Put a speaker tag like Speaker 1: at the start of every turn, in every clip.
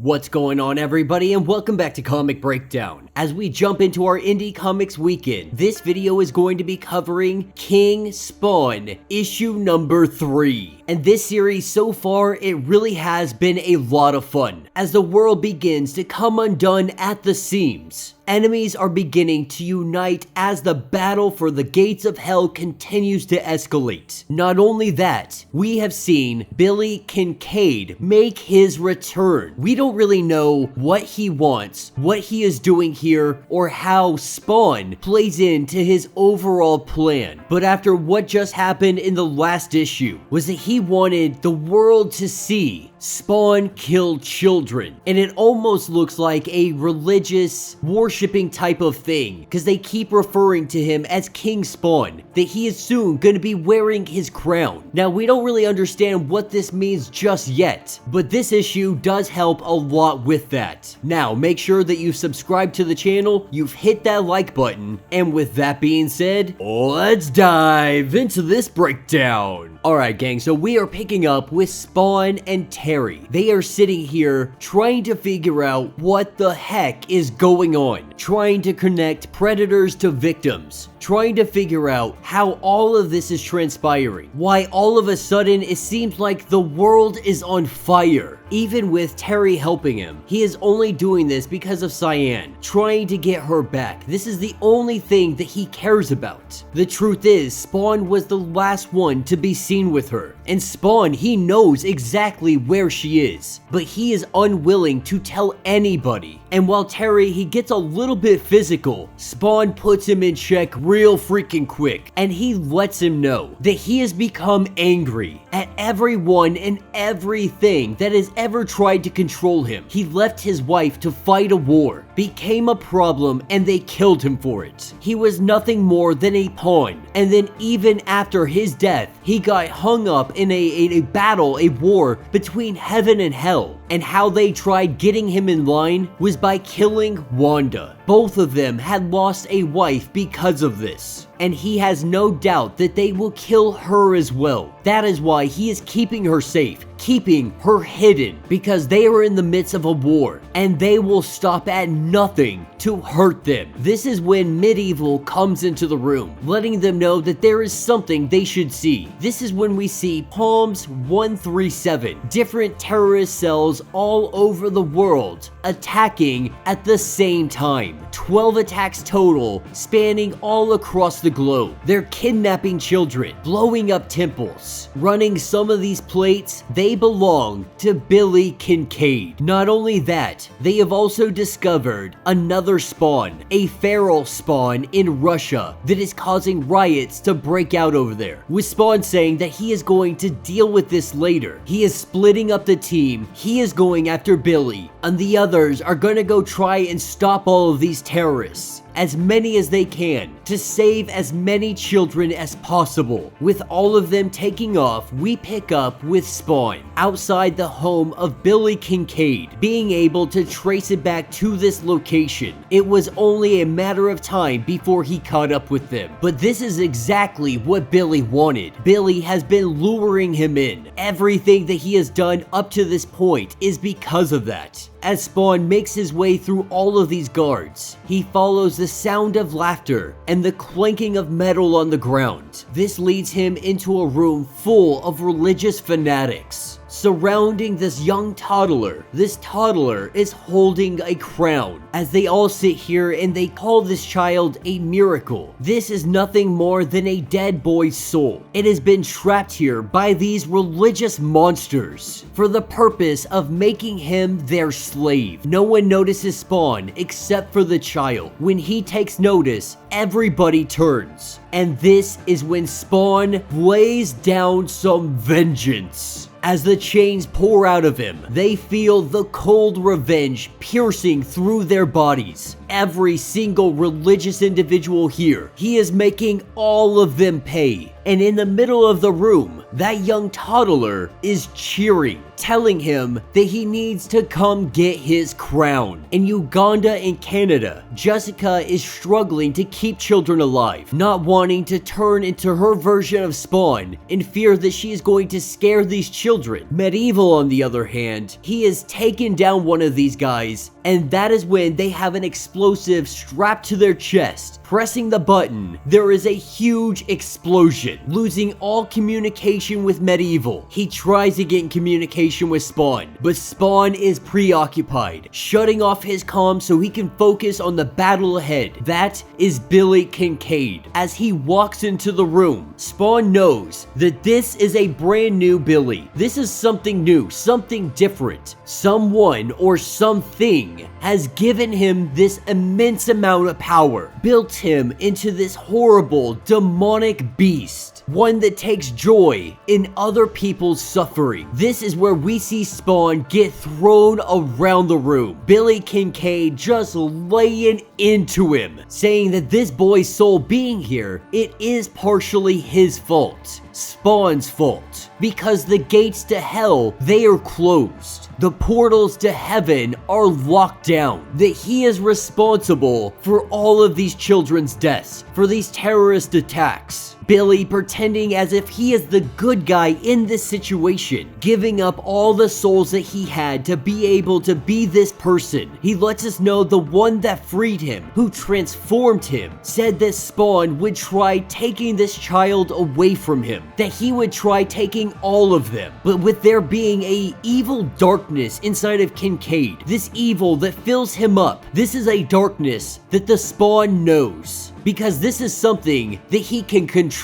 Speaker 1: What's going on, everybody, and welcome back to Comic Breakdown. As we jump into our Indie Comics weekend, this video is going to be covering King Spawn, issue number 3. And this series so far, it really has been a lot of fun, as the world begins to come undone at the seams. Enemies are beginning to unite as the battle for the gates of hell continues to escalate. Not only that, we have seen Billy Kincaid make his return. We don't really know what he wants, what he is doing here, or how Spawn plays into his overall plan. But after what just happened in the last issue, was that he wanted the world to see Spawn kill children. And it almost looks like a religious worshipping type of thing, because they keep referring to him as King Spawn, that he is soon going to be wearing his crown. Now, we don't really understand what this means just yet, but this issue does help a lot with that. Now, make sure that you subscribe to the channel, you've hit that like button, and with that being said, let's dive into this breakdown. Alright gang, so we are picking up with Spawn and Terry. They are sitting here trying to figure out what the heck is going on. Trying to connect predators to victims. Trying to figure out how all of this is transpiring. Why all of a sudden it seems like the world is on fire. Even with Terry helping him, he is only doing this because of Cyan, trying to get her back. This is the only thing that he cares about. The truth is, Spawn was the last one to be seen with her. And Spawn, he knows exactly where she is, but he is unwilling to tell anybody. And while Terry, he gets a little bit physical, Spawn puts him in check real freaking quick, and he lets him know that he has become angry at everyone and everything that has ever tried to control him. He left his wife to fight a war, became a problem, and they killed him for it. He was nothing more than a pawn, and then even after his death, he got hung up in a battle, a war between heaven and hell. And how they tried getting him in line was by killing Wanda. Both of them had lost a wife because of this. And he has no doubt that they will kill her as well. That is why he is keeping her safe, keeping her hidden, because they are in the midst of a war, and they will stop at nothing to hurt them. This is when Medieval comes into the room, letting them know that there is something they should see. This is when we see Palms 137, different terrorist cells all over the world, attacking at the same time. 12 attacks total, spanning all across the globe. They're kidnapping children, blowing up temples. Running some of these plates, they belong to Billy Kincaid. Not only that, they have also discovered another spawn, a feral spawn in Russia that is causing riots to break out over there. With Spawn saying that he is going to deal with this later. He is splitting up the team, he is going after Billy, and the others are gonna go try and stop all of these terrorists, as many as they can, to save as many children as possible. With all of them taking off, we pick up with Spawn outside the home of Billy Kincaid, being able to trace it back to this location. It was only a matter of time before he caught up with them. But this is exactly what Billy wanted. Billy has been luring him in. Everything that he has done up to this point is because of that. As Spawn makes his way through all of these guards, he follows the sound of laughter and the clanking of metal on the ground. This leads him into a room full of religious fanatics surrounding this young toddler. This toddler is holding a crown as they all sit here and they call this child a miracle. This is nothing more than a dead boy's soul. It has been trapped here by these religious monsters for the purpose of making him their slave. No one notices Spawn except for the child. When he takes notice, everybody turns. And this is when Spawn lays down some vengeance. As the chains pour out of him, they feel the cold revenge piercing through their bodies. Every single religious individual here, he is making all of them pay. And in the middle of the room, that young toddler is cheering, telling him that he needs to come get his crown. In Uganda and Canada, Jessica is struggling to keep children alive, not wanting to turn into her version of Spawn in fear that she is going to scare these children. Medieval, on the other hand, he has taken down one of these guys, and that is when they have an explosive strapped to their chest. Pressing the button, there is a huge explosion, losing all communication with Medieval. He tries to get in communication with Spawn, but Spawn is preoccupied, shutting off his comm so he can focus on the battle ahead. That is Billy Kincaid. As he walks into the room, Spawn knows that this is a brand new Billy. This is something new, something different. Someone or something has given him this immense amount of power, built him into this horrible, demonic beast, one that takes joy in other people's suffering. This is where we see Spawn get thrown around the room. Billy Kincaid just laying into him, saying that this boy's soul being here, it is partially his fault. Spawn's fault, because the gates to hell, they are closed. The portals to heaven are locked down. That he is responsible for all of these children's deaths, for these terrorist attacks. Billy pretending as if he is the good guy in this situation, giving up all the souls that he had to be able to be this person. He lets us know the one that freed him, who transformed him, said that Spawn would try taking this child away from him, that he would try taking all of them. But with there being a evil darkness inside of Kincaid, this evil that fills him up, this is a darkness that the Spawn knows, because this is something that he can control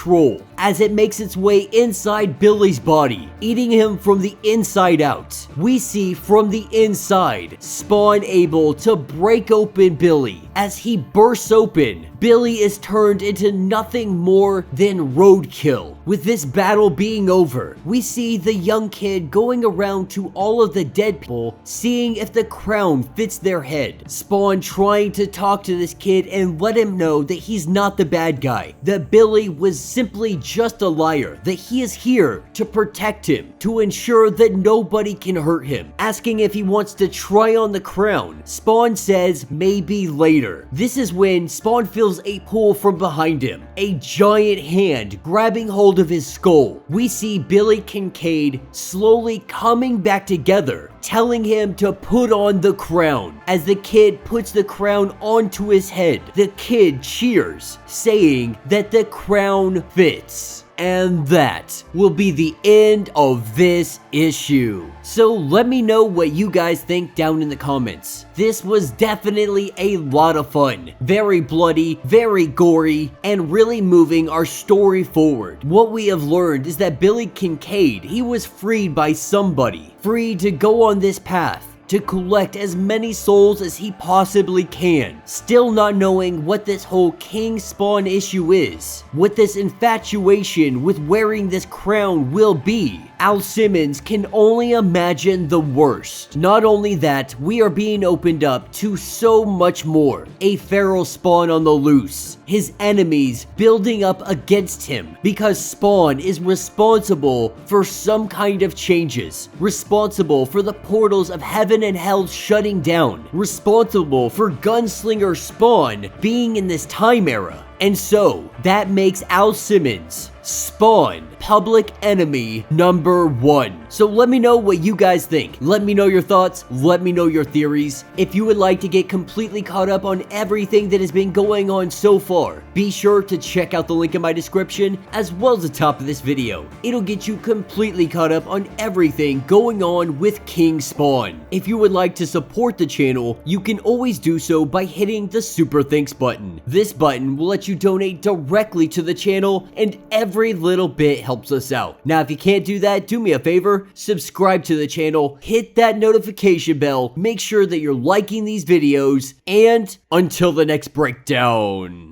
Speaker 1: as it makes its way inside Billy's body, eating him from the inside out. We see from the inside Spawn able to break open Billy. As he bursts open, Billy is turned into nothing more than roadkill. With this battle being over, we see the young kid going around to all of the dead people, seeing if the crown fits their head. Spawn trying to talk to this kid and let him know that he's not the bad guy, that Billy was simply just a liar, that he is here to protect him, to ensure that nobody can hurt him. Asking if he wants to try on the crown, Spawn says maybe later. This is when Spawn feels a pull from behind him, a giant hand grabbing hold of his skull. We see Billy Kincaid slowly coming back together, telling him to put on the crown. As the kid puts the crown onto his head, the kid cheers, saying that the crown fits. And that will be the end of this issue. So let me know what you guys think down in the comments. This was definitely a lot of fun. Very bloody, very gory, and really moving our story forward. What we have learned is that Billy Kincaid, he was freed by somebody. Free to go on this path, to collect as many souls as he possibly can, still not knowing what this whole King Spawn issue is, what this infatuation with wearing this crown will be. Al Simmons can only imagine the worst. Not only that, we are being opened up to so much more. A feral Spawn on the loose, his enemies building up against him, because Spawn is responsible for some kind of changes, responsible for the portals of heaven and hell shutting down, responsible for Gunslinger Spawn being in this time era. And so, that makes Al Simmons Spawn public enemy number 1. So let me know what you guys think. Let me know your thoughts. Let me know your theories. If you would like to get completely caught up on everything that has been going on so far, be sure to check out the link in my description as well as the top of this video. It'll get you completely caught up on everything going on with King Spawn. If you would like to support the channel, you can always do so by hitting the Super Thanks button. This button will let you donate directly to the channel, and every little bit helps us out. Now, if you can't do that, do me a favor, subscribe to the channel, hit that notification bell, make sure that you're liking these videos, and until the next breakdown.